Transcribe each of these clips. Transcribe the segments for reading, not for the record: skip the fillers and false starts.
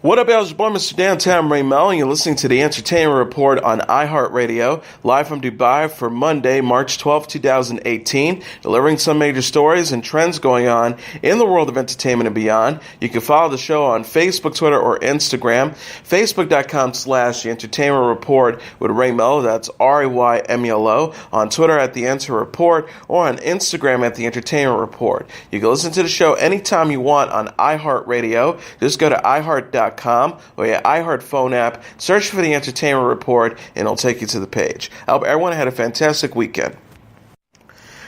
What up, y'all? It's your boy, Mr. Downtown Ray Melo, and you're listening to the Entertainment Report on iHeartRadio, live from Dubai for Monday, March 12, 2018, delivering some major stories and trends going on in the world of entertainment and beyond. You can follow the show on Facebook, Twitter, or Instagram. Facebook.com/The Entertainment Report with Ray Melo, that's RAYMELO, on Twitter at The Enter Report, or on Instagram at The Entertainment Report. You can listen to the show anytime you want on iHeartRadio. Just go to iHeart.com or your iHeart phone app, search for the Entertainment Report, and it'll take you to the page. I hope everyone had a fantastic weekend.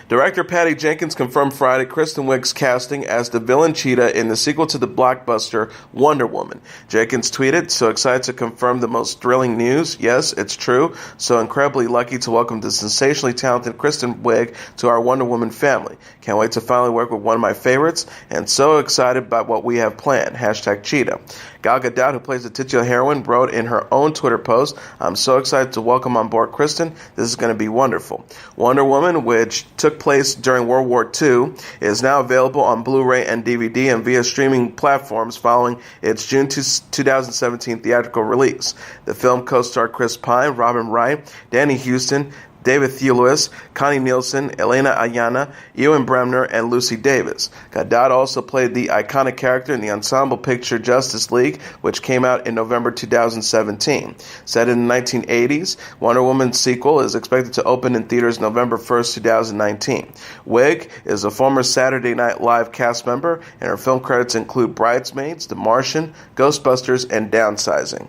Director Patty Jenkins confirmed Friday Kristen Wiig's casting as the villain Cheetah in the sequel to the blockbuster Wonder Woman. Jenkins tweeted, "So excited to confirm the most thrilling news. Yes, it's true. So incredibly lucky to welcome the sensationally talented Kristen Wiig to our Wonder Woman family. Can't wait to finally work with one of my favorites, and so excited about what we have planned. #Cheetah." Gal Gadot, who plays the titular heroine, wrote in her own Twitter post, "I'm so excited to welcome on board Kristen. This is going to be wonderful." Wonder Woman, which took place during World War II, is now available on Blu-ray and DVD and via streaming platforms following its June 2017 theatrical release. The film co-starred Chris Pine, Robin Wright, Danny Huston, David Thewlis, Connie Nielsen, Elena Ayana, Ewan Bremner, and Lucy Davis. Gadot also played the iconic character in the ensemble picture Justice League, which came out in November 2017. Set in the 1980s, Wonder Woman's sequel is expected to open in theaters November 1st, 2019. Wiig is a former Saturday Night Live cast member, and her film credits include Bridesmaids, The Martian, Ghostbusters, and Downsizing.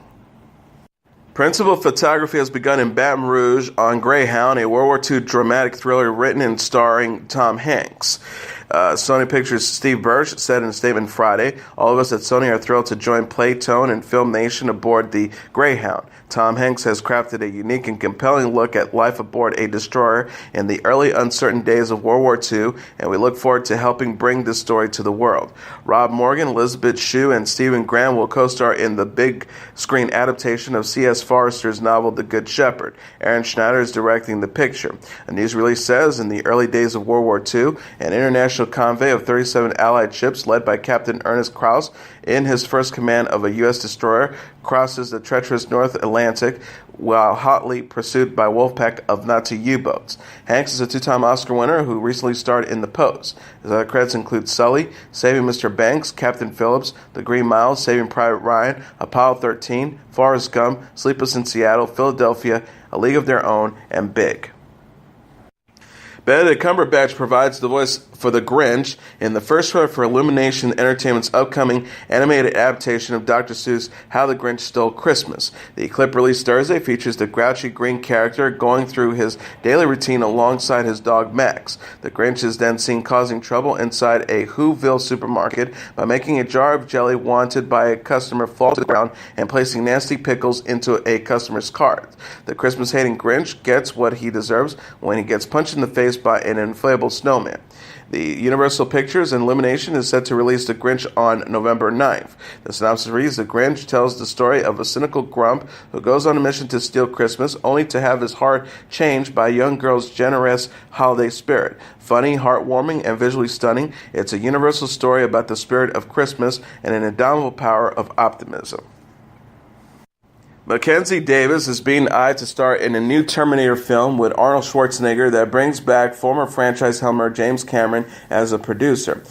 Principal photography has begun in Baton Rouge on Greyhound, a World War II dramatic thriller written and starring Tom Hanks. Sony Pictures' Steve Birch said in a statement Friday, "All of us at Sony are thrilled to join Playtone and Film Nation aboard the Greyhound. Tom Hanks has crafted a unique and compelling look at life aboard a destroyer in the early uncertain days of World War II, and we look forward to helping bring this story to the world." Rob Morgan, Elizabeth Shue, and Stephen Graham will co-star in the big screen adaptation of C.S. Forester's novel The Good Shepherd. Aaron Schneider is directing the picture. A news release says, in the early days of World War II, an international convoy of 37 Allied ships led by Captain Ernest Krause in his first command of a U.S. destroyer crosses the treacherous North Atlantic while hotly pursued by a wolfpack of Nazi U-boats. Hanks is a two-time Oscar winner who recently starred in The Pose. His other credits include Sully, Saving Mr. Banks, Captain Phillips, The Green Mile, Saving Private Ryan, Apollo 13, Forrest Gump, Sleepless in Seattle, Philadelphia, A League of Their Own, and Big. Benedict Cumberbatch provides the voice for the Grinch in the first trailer for Illumination Entertainment's upcoming animated adaptation of Dr. Seuss' How the Grinch Stole Christmas. The clip released Thursday features the grouchy green character going through his daily routine alongside his dog Max. The Grinch is then seen causing trouble inside a Whoville supermarket by making a jar of jelly wanted by a customer fall to the ground and placing nasty pickles into a customer's cart. The Christmas-hating Grinch gets what he deserves when he gets punched in the face by an inflatable snowman. The Universal Pictures and Illumination is set to release The Grinch on November 9th. The synopsis reads, The Grinch tells the story of a cynical grump who goes on a mission to steal Christmas, only to have his heart changed by a young girl's generous holiday spirit. Funny, heartwarming, and visually stunning, it's a universal story about the spirit of Christmas and an indomitable power of optimism. Mackenzie Davis is being eyed to star in a new Terminator film with Arnold Schwarzenegger that brings back former franchise helmer James Cameron as a producer.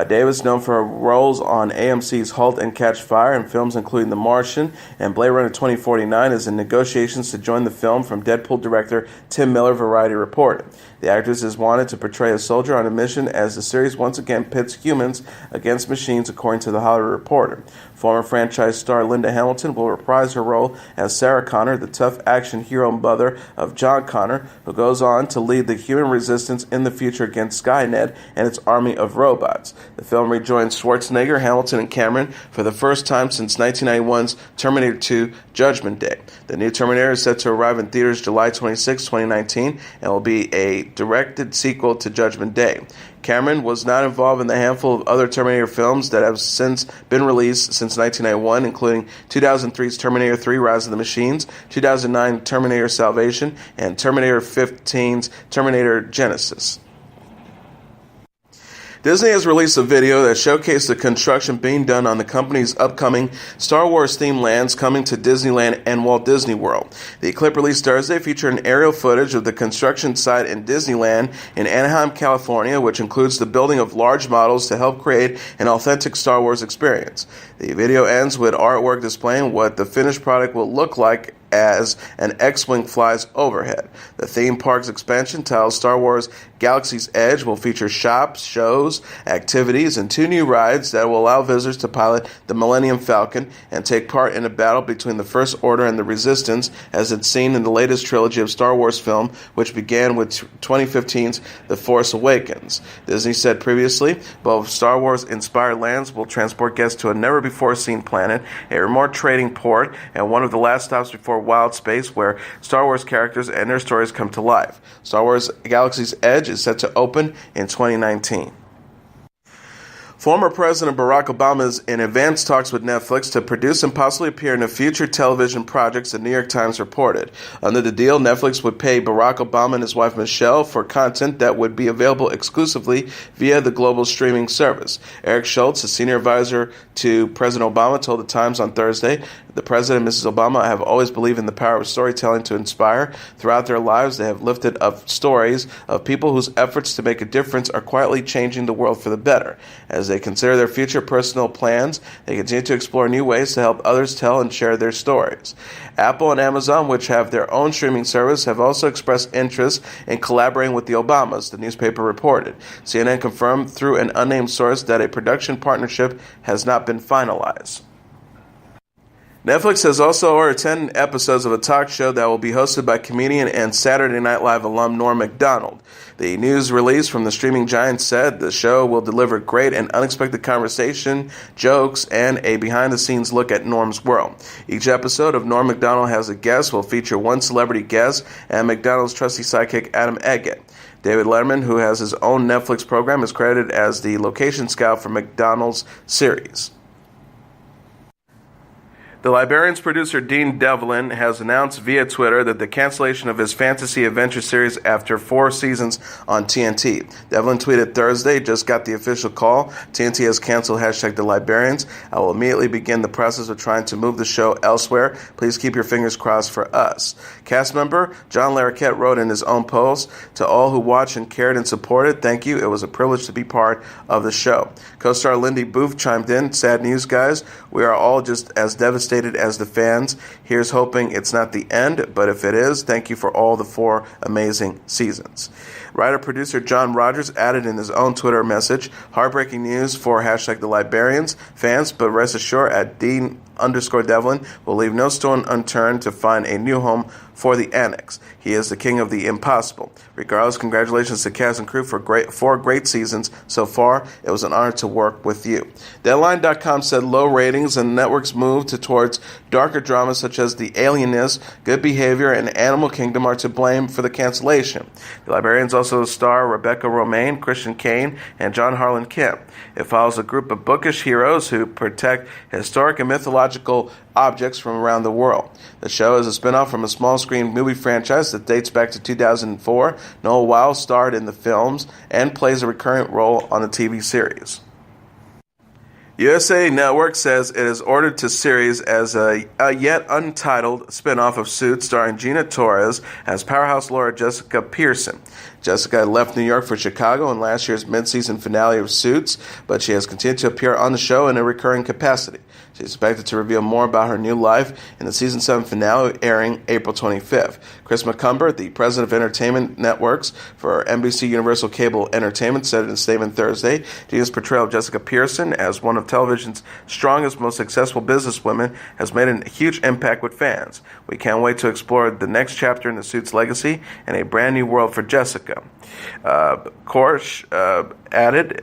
Davis, known for her roles on AMC's *Halt and Catch Fire* and films including The Martian and Blade Runner 2049, is in negotiations to join the film from Deadpool director Tim Miller, Variety reported. The actress is wanted to portray a soldier on a mission as the series once again pits humans against machines, according to The Hollywood Reporter. Former franchise star Linda Hamilton will reprise her role as Sarah Connor, the tough action hero mother of John Connor, who goes on to lead the human resistance in the future against Skynet and its army of robots. The film rejoins Schwarzenegger, Hamilton, and Cameron for the first time since 1991's Terminator 2 Judgment Day. The new Terminator is set to arrive in theaters July 26, 2019, and will be a directed sequel to Judgment Day. Cameron was not involved in the handful of other Terminator films that have since been released since 1991, including 2003's Terminator 3 Rise of the Machines, 2009 Terminator Salvation, and Terminator 15's Terminator Genisys. Disney has released a video that showcased the construction being done on the company's upcoming Star Wars-themed lands coming to Disneyland and Walt Disney World. The clip released Thursday featured an aerial footage of the construction site in Disneyland in Anaheim, California, which includes the building of large models to help create an authentic Star Wars experience. The video ends with artwork displaying what the finished product will look like as an X-Wing flies overhead. The theme park's expansion, titled Star Wars Galaxy's Edge, will feature shops, shows, activities, and 2 new rides that will allow visitors to pilot the Millennium Falcon and take part in a battle between the First Order and the Resistance, as it's seen in the latest trilogy of Star Wars film, which began with 2015's The Force Awakens. Disney said previously, both Star Wars-inspired lands will transport guests to a never-before-seen planet, a remote trading port, and one of the last stops before wild space where Star Wars characters and their stories come to life. Star Wars Galaxy's Edge is set to open in 2019. Former President Barack Obama is in advanced talks with Netflix to produce and possibly appear in future television projects, the New York Times reported. Under the deal, Netflix would pay Barack Obama and his wife Michelle for content that would be available exclusively via the global streaming service. Eric Schultz, a senior advisor to President Obama, told the Times on Thursday, "The President and Mrs. Obama have always believed in the power of storytelling to inspire. Throughout their lives, they have lifted up stories of people whose efforts to make a difference are quietly changing the world for the better. As they consider their future personal plans, they continue to explore new ways to help others tell and share their stories." Apple and Amazon, which have their own streaming service, have also expressed interest in collaborating with the Obamas, the newspaper reported. CNN confirmed through an unnamed source that a production partnership has not been finalized. Netflix has also ordered 10 episodes of a talk show that will be hosted by comedian and Saturday Night Live alum Norm Macdonald. The news release from the streaming giant said the show will deliver great and unexpected conversation, jokes, and a behind-the-scenes look at Norm's world. Each episode of Norm Macdonald Has a Guest will feature one celebrity guest and Macdonald's trusty sidekick Adam Eggett. David Letterman, who has his own Netflix program, is credited as the location scout for Macdonald's series. The Librarians producer Dean Devlin has announced via Twitter that the cancellation of his fantasy adventure series after 4 seasons on TNT. Devlin tweeted Thursday, "Just got the official call. TNT has canceled #The Librarians. I will immediately begin the process of trying to move the show elsewhere. Please keep your fingers crossed for us." Cast member John Larroquette wrote in his own post, "To all who watched and cared and supported, thank you. It was a privilege to be part of the show." Co-star Lindy Booth chimed in, "Sad news, guys. We are all just as devastated as the fans. Here's hoping it's not the end, but if it is, thank you for all the 4 amazing seasons." Writer-producer John Rogers added in his own Twitter message, "Heartbreaking news for #The Librarians fans, but rest assured at Dean_Devlin will leave no stone unturned to find a new home for the Annex. He is the king of the impossible. Regardless, congratulations to cast and crew for 4 great seasons so far. It was an honor to work with you." Deadline.com said low ratings and networks move towards darker dramas such as The Alienist, Good Behavior, and Animal Kingdom are to blame for the cancellation. The Librarians also star Rebecca Romaine, Christian Kane, and John Harlan Kim. It follows a group of bookish heroes who protect historic and mythological objects from around the world. The show is a spin-off from a small-screen movie franchise that dates back to 2004. Noah Weil starred in the films and plays a recurrent role on the TV series. USA Network says it has ordered to series as a yet untitled spin-off of Suits starring Gina Torres as powerhouse lawyer Jessica Pearson. Jessica left New York for Chicago in last year's mid-season finale of Suits, but she has continued to appear on the show in a recurring capacity. She's expected to reveal more about her new life in the Season 7 finale airing April 25th. Chris McCumber, the president of entertainment networks for NBC Universal Cable Entertainment, said in a statement Thursday, Gina's portrayal of Jessica Pearson as one of television's strongest, most successful businesswomen has made a huge impact with fans. We can't wait to explore the next chapter in the Suits legacy and a brand new world for Jessica. Korsh added,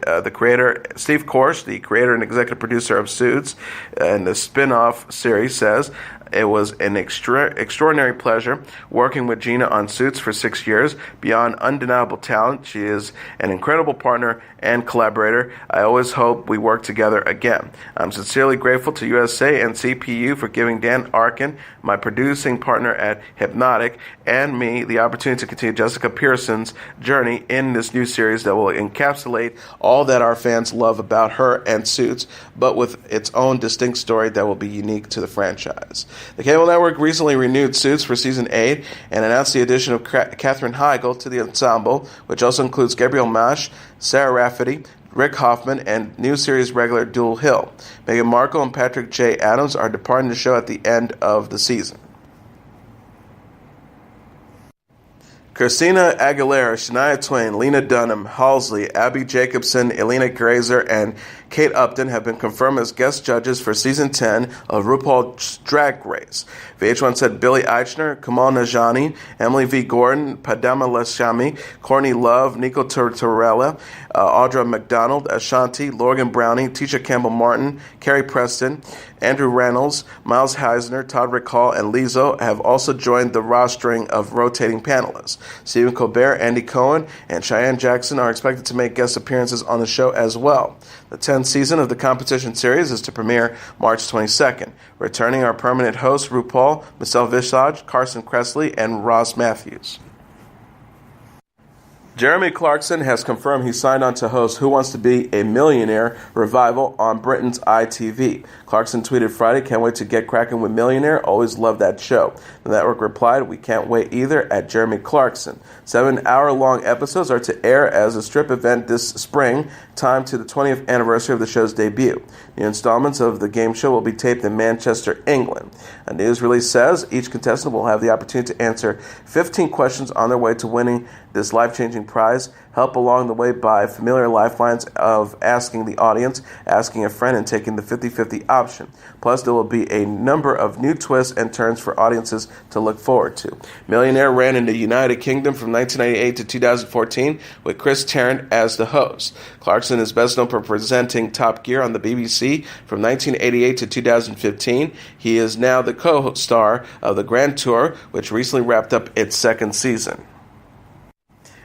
Steve Korsh, the creator and executive producer of Suits and the spin-off series, says, It was an extraordinary pleasure working with Gina on Suits for 6 years. Beyond undeniable talent, she is an incredible partner and collaborator. I always hope we work together again. I'm sincerely grateful to USA and CPU for giving Dan Arkin, my producing partner at Hypnotic, and me the opportunity to continue Jessica Pearson's journey in this new series that will encapsulate all that our fans love about her and Suits, but with its own distinct story that will be unique to the franchise. The cable network recently renewed Suits for Season 8 and announced the addition of Katherine Heigl to the ensemble, which also includes Gabriel Mash, Sarah Rafferty, Rick Hoffman, and new series regular Dual Hill. Meghan Markle and Patrick J. Adams are departing the show at the end of the season. Christina Aguilera, Shania Twain, Lena Dunham, Halsey, Abby Jacobson, Elena Grazer, and Kate Upton have been confirmed as guest judges for Season 10 of RuPaul's Drag Race. VH1 said Billy Eichner, Kamal Najani, Emily V. Gordon, Padma Lashami, Courtney Love, Nico Tortorella, Audra Macdonald, Ashanti, Logan Browning, Tisha Campbell-Martin, Carrie Preston, Andrew Reynolds, Miles Heisner, Todd Rickall, and Lizzo have also joined the rostering of rotating panelists. Stephen Colbert, Andy Cohen, and Cheyenne Jackson are expected to make guest appearances on the show as well. The 10th season of the competition series is to premiere March 22nd. Returning are permanent hosts RuPaul, Michelle Visage, Carson Kressley, and Ross Matthews. Jeremy Clarkson has confirmed he signed on to host Who Wants to Be a Millionaire revival on Britain's ITV. Clarkson tweeted Friday, "Can't wait to get cracking with Millionaire. Always loved that show." The network replied, "We can't wait either," at Jeremy Clarkson. 7-hour-long episodes are to air as a strip event this spring, timed to the 20th anniversary of the show's debut. New installments of the game show will be taped in Manchester, England. A news release says each contestant will have the opportunity to answer 15 questions on their way to winning this life-changing prize. Help along the way by familiar lifelines of asking the audience, asking a friend, and taking the 50-50 option. Plus, there will be a number of new twists and turns for audiences to look forward to. Millionaire ran in the United Kingdom from 1998 to 2014 with Chris Tarrant as the host. Clarkson is best known for presenting Top Gear on the BBC from 1988 to 2015. He is now the co-star of the Grand Tour, which recently wrapped up its second season.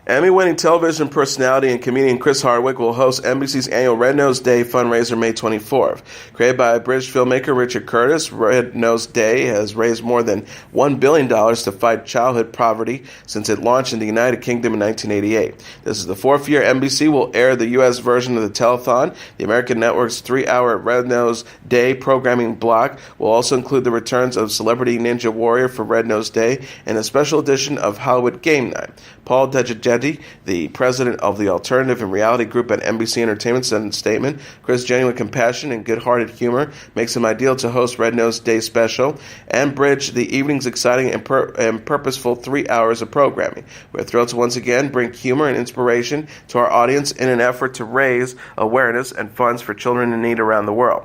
Emmy-winning television personality and comedian Chris Hardwick will host NBC's annual Red Nose Day fundraiser May 24th. Created by British filmmaker Richard Curtis, Red Nose Day has raised more than $1 billion to fight childhood poverty since it launched in the United Kingdom in 1988. This is the fourth year NBC will air the U.S. version of the telethon. The American network's 3-hour Red Nose Day programming block will also include the returns of Celebrity Ninja Warrior for Red Nose Day and a special edition of Hollywood Game Night. Paul Dejejedi, the president of the alternative and reality group at NBC Entertainment, said in a statement, "Chris' genuine compassion and good-hearted humor makes him ideal to host Red Nose Day special and bridge the evening's exciting and purposeful 3 hours of programming. We're thrilled to once again bring humor and inspiration to our audience in an effort to raise awareness and funds for children in need around the world.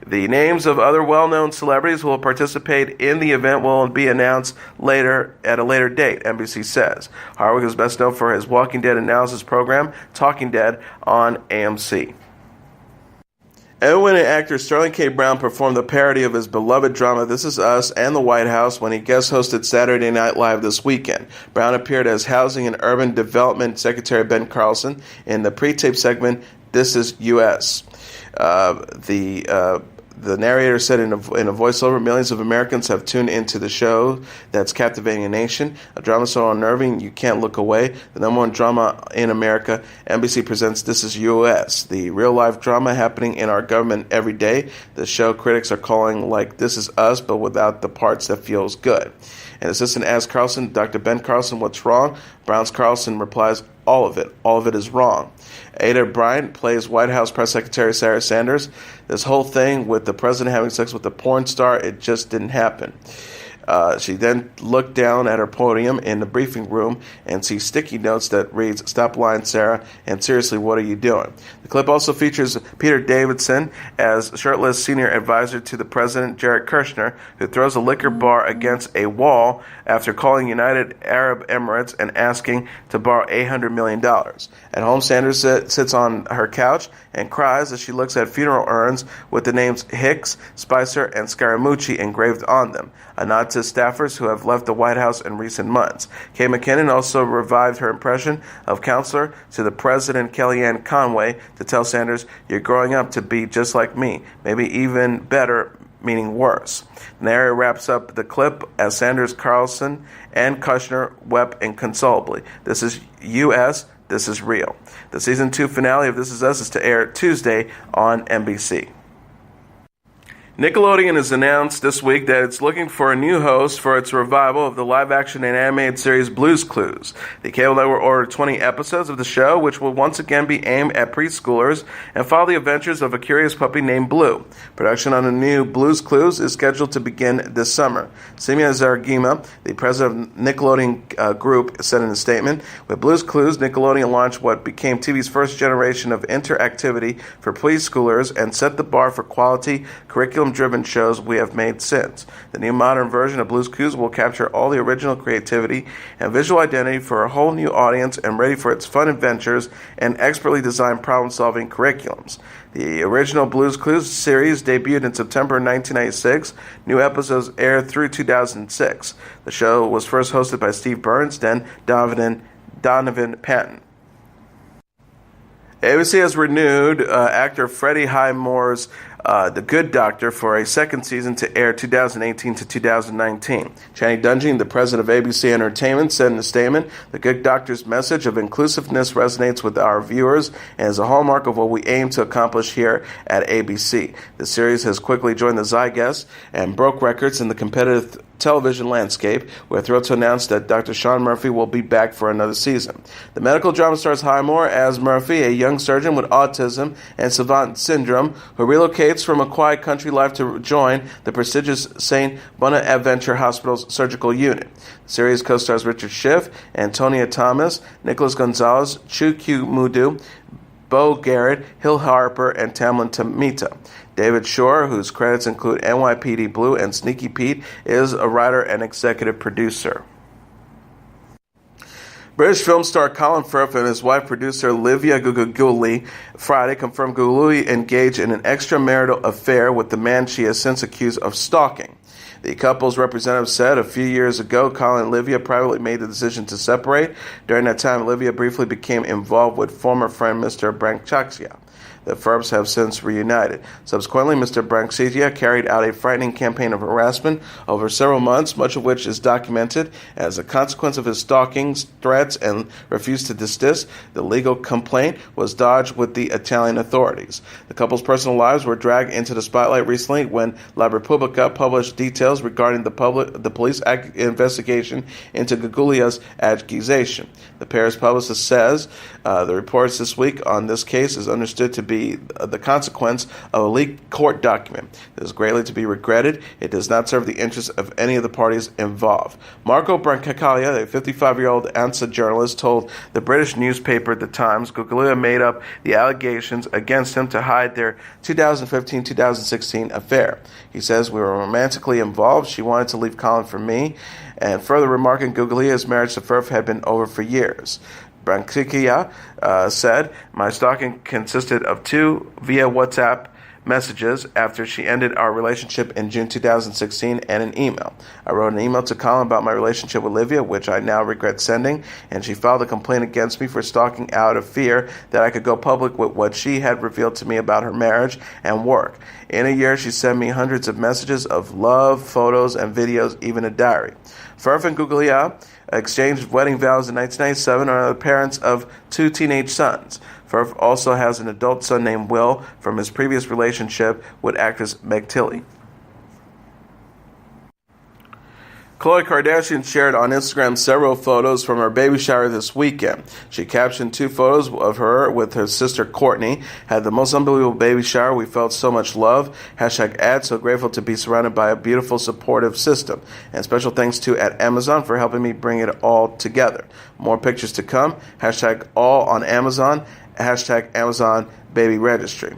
The names of other well-known celebrities who will participate in the event will be announced later at a later date," NBC says. Hardwick is best known for his Walking Dead analysis program, Talking Dead, on AMC. Emmy-winning actor Sterling K. Brown performed a parody of his beloved drama This Is Us and The White House when he guest hosted Saturday Night Live this weekend. Brown appeared as Housing and Urban Development Secretary Ben Carlson in the pre-tape segment This Is U.S. The narrator said in a voiceover, "Millions of Americans have tuned into the show that's captivating a nation. A drama so unnerving you can't look away. The number one drama in America. NBC presents This Is U.S., the real-life drama happening in our government every day. The show critics are calling like This Is Us, but without the parts that feels good." An assistant asks Carlson, "Dr. Ben Carlson, what's wrong?" Brown's Carlson replies, "All of it. All of it is wrong." Ada Bryant plays White House Press Secretary Sarah Sanders. "This whole thing with the president having sex with a porn star, it just didn't happen." She then looked down at her podium in the briefing room and sees sticky notes that reads, "Stop lying, Sarah," and "Seriously, what are you doing?" The clip also features Peter Davidson as shirtless senior advisor to the president, Jared Kushner, who throws a liquor bar against a wall after calling United Arab Emirates and asking to borrow $800 million. At home, Sanders sits on her couch and cries as she looks at funeral urns with the names Hicks, Spicer, and Scaramucci engraved on them, a nod to staffers who have left the White House in recent months. Kay McKinnon also revived her impression of counselor to the president, Kellyanne Conway, to tell Sanders, "You're growing up to be just like me, maybe even better," meaning worse. The narrator wraps up the clip as Sanders, Carlson, and Kushner wept inconsolably. This is U.S., this is real. The season 2 finale of This Is Us is to air Tuesday on NBC. Nickelodeon has announced this week that it's looking for a new host for its revival of the live-action and animated series Blue's Clues. The cable network ordered 20 episodes of the show, which will once again be aimed at preschoolers and follow the adventures of a curious puppy named Blue. Production on the new Blue's Clues is scheduled to begin this summer. Simia Zargima, the president of Nickelodeon Group, said in a statement, "With Blue's Clues, Nickelodeon launched what became TV's first generation of interactivity for preschoolers and set the bar for quality curriculum-driven shows we have made since. The new modern version of Blue's Clues will capture all the original creativity and visual identity for a whole new audience and ready for its fun adventures and expertly designed problem-solving curriculums." The original Blue's Clues series debuted in September 1996. New episodes aired through 2006. The show was first hosted by Steve Burns, then Donovan Patton. ABC has renewed actor Freddie Highmore's The Good Doctor for a second season to air 2018 to 2019. Channing Dungey, the president of ABC Entertainment, said in a statement, "The Good Doctor's message of inclusiveness resonates with our viewers and is a hallmark of what we aim to accomplish here at ABC. The series has quickly joined the zeitgeist and broke records in the competitive television landscape. We're thrilled to announce that Dr. Sean Murphy will be back for another season." The medical drama stars Highmore as Murphy, a young surgeon with autism and savant syndrome who relocates from a quiet country life to join the prestigious St. Bonaventure Hospital's surgical unit. The series co-stars Richard Schiff, Antonia Thomas, Nicholas Gonzalez, Chu Q Mudu, Bo Garrett, Hill Harper, and Tamlin Tamita. David Shore, whose credits include NYPD Blue and Sneaky Pete, is a writer and executive producer. British film star Colin Firth and his wife producer Livia Guguli Friday confirmed Guguli engaged in an extramarital affair with the man she has since accused of stalking. The couple's representative said a few years ago, Colin and Livia privately made the decision to separate. During that time, Livia briefly became involved with former friend Mr. Brancaxia. The Firths have since reunited. Subsequently, Mr. Brancaxia carried out a frightening campaign of harassment over several months, much of which is documented. As a consequence of his stalking, threats, and refused to desist, the legal complaint was dodged with the Italian authorities. The couple's personal lives were dragged into the spotlight recently when La Repubblica published details regarding the police investigation into Gugulia's accusation. The Paris publicist says the reports this week on this case is understood to be the consequence of a leaked court document. It is greatly to be regretted. It does not serve the interests of any of the parties involved. Marco Brancaxia, a 55-year-old ANSA journalist, told the British newspaper The Times Gugulia made up the allegations against him to hide their 2015-2016 affair. He says, "We were romantically involved. She wanted to leave Colin for me," and further remarking Gugulia's marriage to Firth had been over for years. Brancaxia said, "My stalking consisted of 2 via WhatsApp messages after she ended our relationship in June 2016 and an email. I wrote an email to Colin about my relationship with Livia, which I now regret sending, and she filed a complaint against me for stalking out of fear that I could go public with what she had revealed to me about her marriage and work. In a year, she sent me hundreds of messages of love, photos, and videos, even a diary." Firth and Guglia exchanged wedding vows in 1997 and are the parents of 2 teenage sons. Firth also has an adult son named Will from his previous relationship with actress Meg Tilly. Khloe Kardashian shared on Instagram several photos from her baby shower this weekend. She captioned 2 photos of her with her sister Kourtney. Had the most unbelievable baby shower. We felt so much love. #ad. So grateful to be surrounded by a beautiful, supportive system. And special thanks to at Amazon for helping me bring it all together. More pictures to come. #all on Amazon. #Amazon Baby Registry.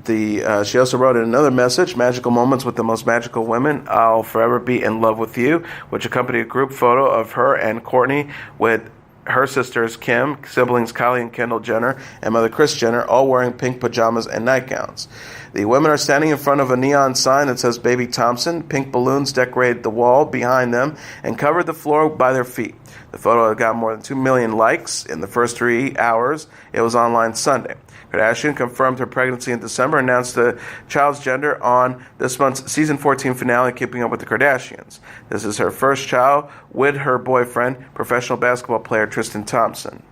She also wrote in another message, magical moments with the most magical women. I'll forever be in love with you, which accompanied a group photo of her and Kourtney with her sisters Kim, siblings Kylie and Kendall Jenner, and mother Kris Jenner, all wearing pink pajamas and nightgowns. The women are standing in front of a neon sign that says Baby Thompson. Pink balloons decorated the wall behind them and covered the floor by their feet. The photo got more than 2 million likes in the first 3 hours. It was online Sunday. Kardashian confirmed her pregnancy in December and announced the child's gender on this month's season 14 finale, Keeping Up with the Kardashians. This is her first child with her boyfriend, professional basketball player Tristan Thompson.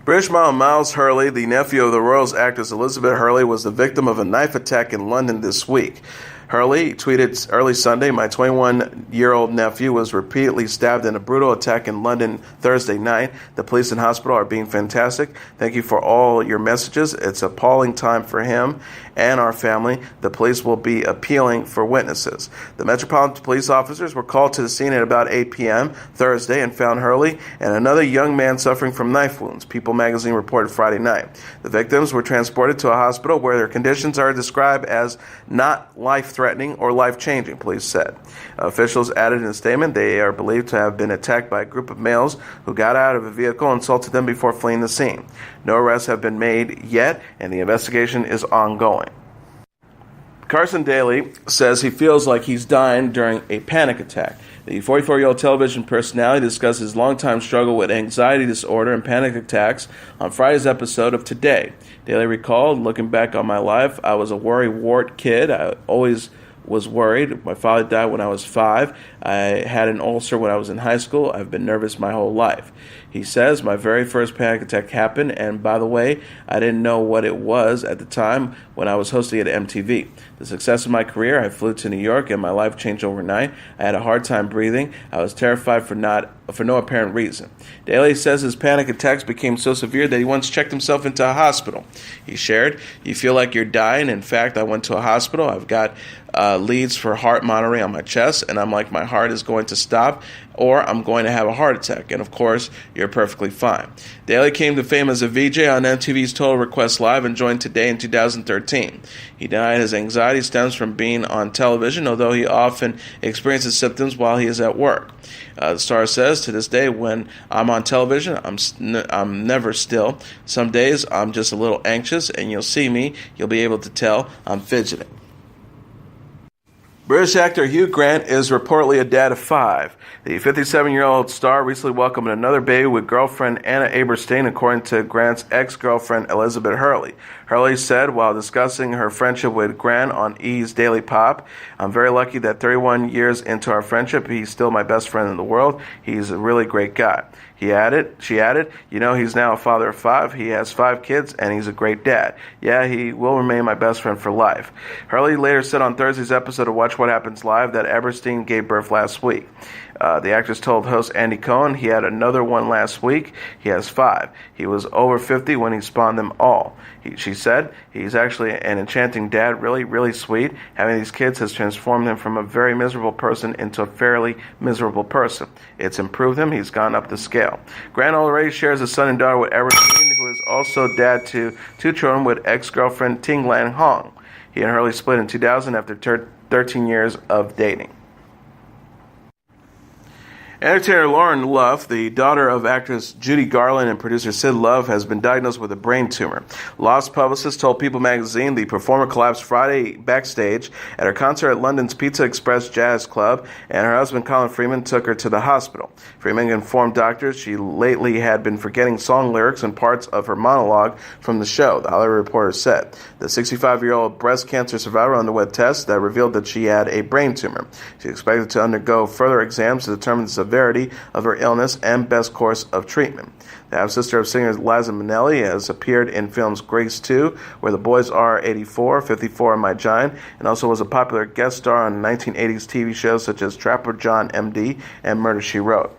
British model Miles Hurley, the nephew of the Royals actress Elizabeth Hurley, was the victim of a knife attack in London this week. Hurley tweeted early Sunday, "My 21-year-old nephew was repeatedly stabbed in a brutal attack in London Thursday night. The police and hospital are being fantastic. Thank you for all your messages. It's an appalling time for him and our family. The police will be appealing for witnesses." The Metropolitan Police officers were called to the scene at about 8 p.m. Thursday and found Hurley and another young man suffering from knife wounds, People magazine reported Friday night. The victims were transported to a hospital where their conditions are described as not life-threatening or life-changing, police said. Officials added in a statement they are believed to have been attacked by a group of males who got out of a vehicle and assaulted them before fleeing the scene. No arrests have been made yet, and the investigation is ongoing. Carson Daly says he feels like he's dying during a panic attack. The 44-year-old television personality discussed his longtime struggle with anxiety disorder and panic attacks on Friday's episode of Today. Daly recalled, "Looking back on my life, I was a worry-wart kid. I always was worried. My father died when I was 5. I had an ulcer when I was in high school. I've been nervous my whole life." He says, "My very first panic attack happened, and by the way, I didn't know what it was at the time when I was hosting at MTV. The success of my career, I flew to New York, and my life changed overnight. I had a hard time breathing. I was terrified for no apparent reason." Daly says his panic attacks became so severe that he once checked himself into a hospital. He shared, "You feel like you're dying. In fact, I went to a hospital. I've got leads for heart monitoring on my chest, and I'm like, my heart is going to stop, or I'm going to have a heart attack. And of course, you're perfectly fine." Daly came to fame as a VJ on MTV's Total Request Live and joined Today in 2013. He denied his anxiety stems from being on television, although he often experiences symptoms while he is at work. The star says, "To this day, when I'm on television, I'm never still. Some days I'm just a little anxious, and you'll see me. You'll be able to tell I'm fidgeting." British actor Hugh Grant is reportedly a dad of 5. The 57-year-old star recently welcomed another baby with girlfriend Anna Aberstein, according to Grant's ex-girlfriend Elizabeth Hurley. Hurley said while discussing her friendship with Grant on E's Daily Pop, "I'm very lucky that 31 years into our friendship, he's still my best friend in the world. He's a really great guy." She added, "You know, he's now a father of 5. He has 5 kids, and he's a great dad. Yeah, he will remain my best friend for life." Hurley later said on Thursday's episode of Watch What Happens Live that Aberstein gave birth last week. The actress told host Andy Cohen he had another one last week. He has 5. He was over 50 when he spawned them all. She said, "He's actually an enchanting dad, really, really sweet. Having these kids has transformed him from a very miserable person into a fairly miserable person. It's improved him. He's gone up the scale." Grant already shares a son and daughter with Aberstein, who is also dad to 2 children with ex-girlfriend Ting Lan Hong. He and Hurley split in 2000 after 13 years of dating. Entertainer Lorna Luft, the daughter of actress Judy Garland and producer Sid Love, has been diagnosed with a brain tumor. Luft's publicist told People magazine the performer collapsed Friday backstage at her concert at London's Pizza Express Jazz Club, and her husband Colin Firth took her to the hospital. Firth informed doctors she lately had been forgetting song lyrics and parts of her monologue from the show, the Hollywood Reporter said. The 65-year-old breast cancer survivor underwent tests that revealed that she had a brain tumor. She's expected to undergo further exams to determine the severity severity of her illness and best course of treatment. The half-sister of singer Liza Minnelli has appeared in films Grace 2, Where the Boys Are 84, 54 and My Giant, and also was a popular guest star on 1980s TV shows such as Trapper John MD and Murder, She Wrote.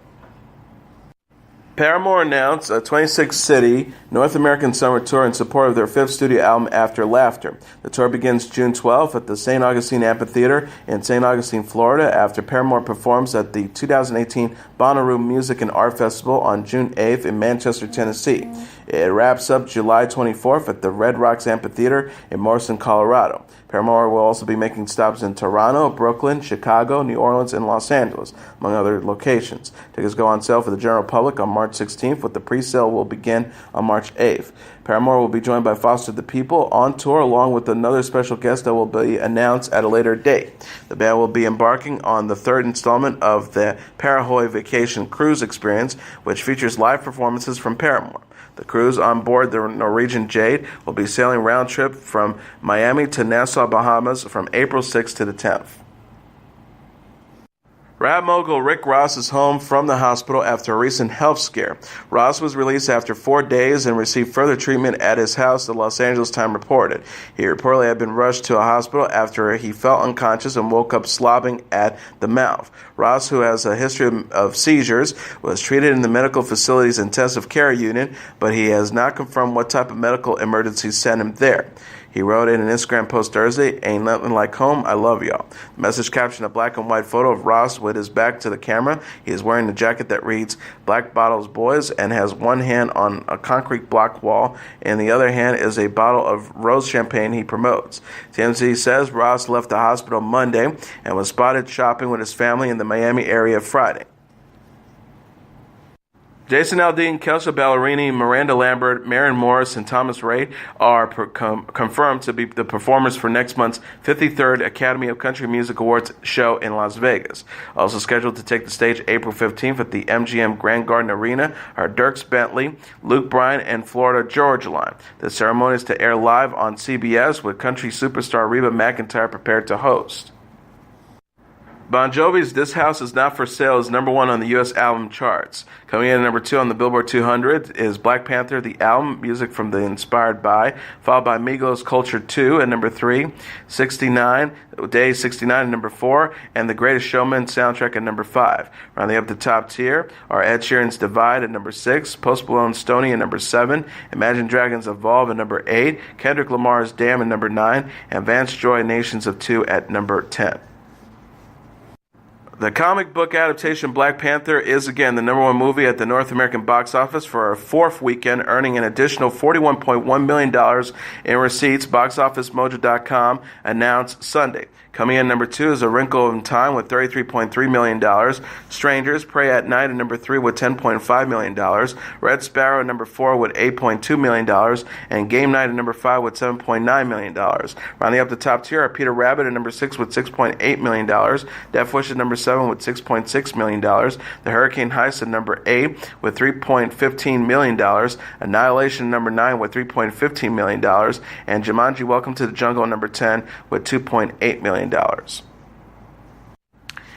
Paramore announced a 26-city North American summer tour in support of their fifth studio album, After Laughter. The tour begins June 12th at the St. Augustine Amphitheater in St. Augustine, Florida, after Paramore performs at the 2018 Baton Rouge Music and Art Festival on June 8th in Manchester, Tennessee. It wraps up July 24th at the Red Rocks Amphitheater in Morrison, Colorado. Paramore will also be making stops in Toronto, Brooklyn, Chicago, New Orleans, and Los Angeles, among other locations. Tickets go on sale for the general public on March 16th, with the pre-sale will begin on March 8th. Paramore will be joined by Foster the People on tour, along with another special guest that will be announced at a later date. The band will be embarking on the third installment of the Parahoy Vacation Cruise Experience, which features live performances from Paramore. The cruise on board the Norwegian Jade will be sailing round trip from Miami to Nassau, Bahamas from April 6th to the 10th. Rap mogul Rick Ross is home from the hospital after a recent health scare. Ross was released after 4 days and received further treatment at his house, the Los Angeles Times reported. He reportedly had been rushed to a hospital after he fell unconscious and woke up slobbing at the mouth. Ross, who has a history of seizures, was treated in the medical facility's intensive care unit, but he has not confirmed what type of medical emergency sent him there. He wrote in an Instagram post Thursday, "Ain't nothing like home, I love y'all." The message captioned a black and white photo of Ross with his back to the camera. He is wearing a jacket that reads "Black Bottles Boys" and has one hand on a concrete block wall, and the other hand is a bottle of rose champagne he promotes. TMZ says Ross left the hospital Monday and was spotted shopping with his family in the Miami area Friday. Jason Aldean, Kelsey Ballerini, Miranda Lambert, Maren Morris, and Thomas Rhett are confirmed to be the performers for next month's 53rd Academy of Country Music Awards show in Las Vegas. Also scheduled to take the stage April 15th at the MGM Grand Garden Arena are Dierks Bentley, Luke Bryan, and Florida Georgia Line. The ceremony is to air live on CBS, with country superstar Reba McEntire prepared to host. Bon Jovi's This House Is Not For Sale is number one on the U.S. album charts. Coming in at number 2 on the Billboard 200 is Black Panther, the album, music from the Inspired By, followed by Migos' Culture 2 at number 3, 69, Day 69 at number 4, and The Greatest Showman soundtrack at number 5. Rounding up the top tier are Ed Sheeran's Divide at number 6, Post Malone's Stoney at number 7, Imagine Dragons Evolve at number 8, Kendrick Lamar's Damn at number 9, and Vance Joy Nations of 2 at number 10. The comic book adaptation Black Panther is again the number one movie at the North American box office for a fourth weekend, earning an additional $41.1 million in receipts, BoxOfficeMojo.com announced Sunday. Coming in number 2 is A Wrinkle in Time with $33.3 million. Strangers, Pray at Night at number 3 with $10.5 million. Red Sparrow at number 4 with $8.2 million. And Game Night at number 5 with $7.9 million. Rounding up the top tier are Peter Rabbit at number 6 with $6.8 million. Death Wish at number 7 with $6.6 million. The Hurricane Heist at number 8 with $3.15 million. Annihilation at number 9 with $3.15 million. And Jumanji Welcome to the Jungle at number 10 with $2.8 million.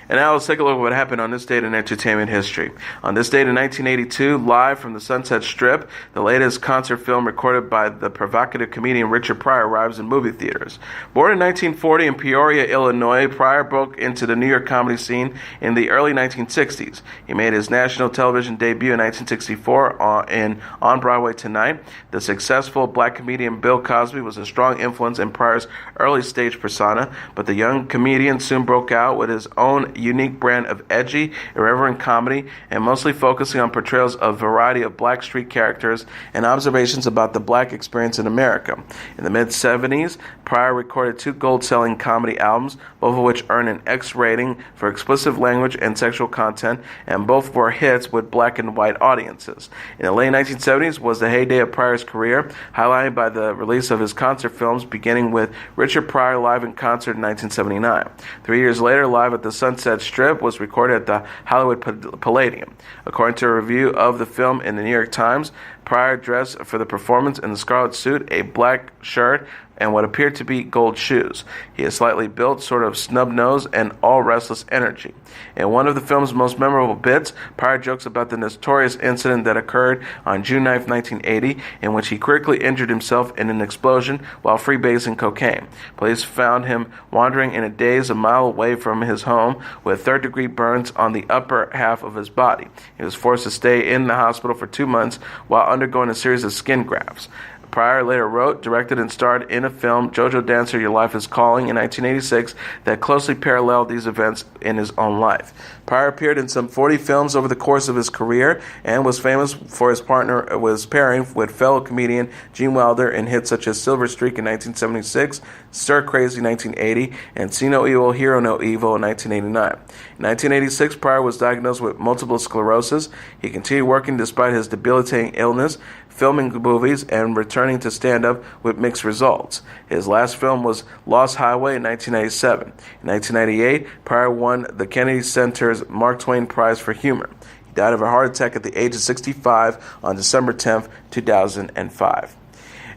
And now let's take a look at what happened on this date in entertainment history. On this date in 1982, live from the Sunset Strip, the latest concert film recorded by the provocative comedian Richard Pryor arrives in movie theaters. Born in 1940 in Peoria, Illinois, Pryor broke into the New York comedy scene in the early 1960s. He made his national television debut in 1964 in On Broadway Tonight. The successful black comedian Bill Cosby was a strong influence in Pryor's early stage persona, but the young comedian soon broke out with his own unique brand of edgy, irreverent comedy, and mostly focusing on portrayals of a variety of black street characters and observations about the black experience in America. In the mid-70s, Pryor recorded 2 gold-selling comedy albums, both of which earned an X rating for explicit language and sexual content, and both were hits with black and white audiences. In the late 1970s was the heyday of Pryor's career, highlighted by the release of his concert films, beginning with Richard Pryor Live in Concert in 1979. 3 years later, Live at the Sunset Strip was recorded at the Hollywood Palladium. According to a review of the film in the New York Times, Pryor dressed for the performance in the scarlet suit, a black shirt, and what appeared to be gold shoes. He is slightly built, sort of snub-nosed, and all restless energy. In one of the film's most memorable bits, Pryor jokes about the notorious incident that occurred on June 9, 1980, in which he critically injured himself in an explosion while freebasing cocaine. Police found him wandering in a daze a mile away from his home with third-degree burns on the upper half of his body. He was forced to stay in the hospital for 2 months while undergoing a series of skin grafts. Pryor later wrote, directed, and starred in a film, JoJo Dancer, Your Life is Calling, in 1986, that closely paralleled these events in his own life. Pryor appeared in some 40 films over the course of his career and was famous for his pairing with fellow comedian Gene Wilder in hits such as Silver Streak in 1976, Stir Crazy 1980, and See No Evil, Hear No Evil in 1989. In 1986, Pryor was diagnosed with multiple sclerosis. He continued working despite his debilitating illness, filming movies, and returning to stand-up with mixed results. His last film was Lost Highway in 1997. In 1998, Pryor won the Kennedy Center's Mark Twain Prize for Humor. He died of a heart attack at the age of 65 on December 10, 2005.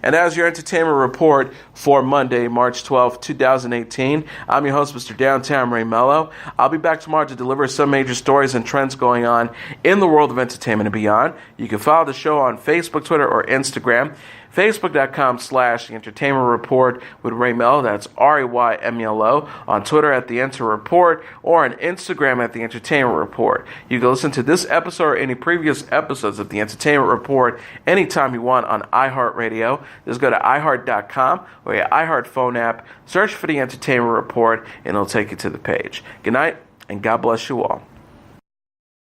And as your entertainment report for Monday, March 12, 2018, I'm your host, Mr. Downtown Ray Melo. I'll be back tomorrow to deliver some major stories and trends going on in the world of entertainment and beyond. You can follow the show on Facebook, Twitter, or Instagram. Facebook.com/The Entertainment Report with Ray Melo. That's RAYMELO. On Twitter at The Enter Report, or on Instagram at The Entertainment Report. You can listen to this episode or any previous episodes of The Entertainment Report anytime you want on iHeartRadio. Just go to iHeart.com or your iHeart phone app, search for The Entertainment Report, and it'll take you to the page. Good night, and God bless you all.